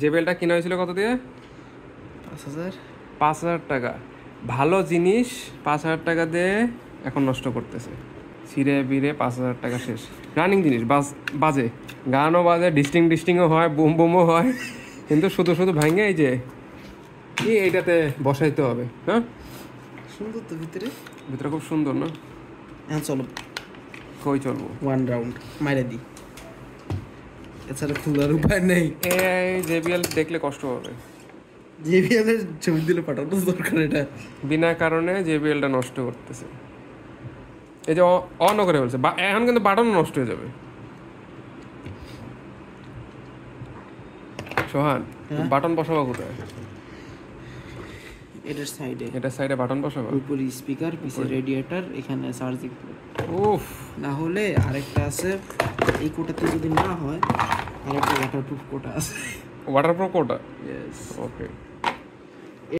জেবিএলটা কিনা হয়েছিল কত দিয়ে? 5000। 5000 টাকা। ভালো জিনিস 5000 টাকা দিয়ে এখন নষ্ট করতেছে, ছিঁড়ে বিড়ে 5000 টাকা শেষ। রানিং জিনিস বাজে, গানও বাজে, ডিস্টিংও হয়, বুম বুমও হয়, কিন্তু শুধু শুধু ভাঙে এই যে এইটাতে বসাইতে হবে। হ্যাঁ সুন্দর তো ভিতরে খুব সুন্দর না? হ্যাঁ চলো কই চলবো? 1 রাউন্ড মাইরে দিই, এছাড়া খোলার উপায় নেই। এই জেবিএল দেখলে কষ্ট হবে। জেবিএল এর ছবি দিলে পাঠানো দরকার, এটা বিনা কারণে জেবিএলটা নষ্ট করতেছে। এই যে অন করে বলছে, এখন কিন্তু বাটনও নষ্ট হয়ে যাবে। সোহান, বাটন বসাবো কোথায়? এটার সাইডে, এটার সাইডে বাটন বসাবো। উপরে স্পিকার, পিছে রেডিয়েটর, এখানে চার্জিং পোর্ট। উফ, না হলে আরেকটা আছে, এই কোটাতে যদি না হয় আরেকটা ওয়াটারপ্রুফ কোটা আছে। ওয়াটারপ্রুফ কোটা? ইয়েস। ওকে।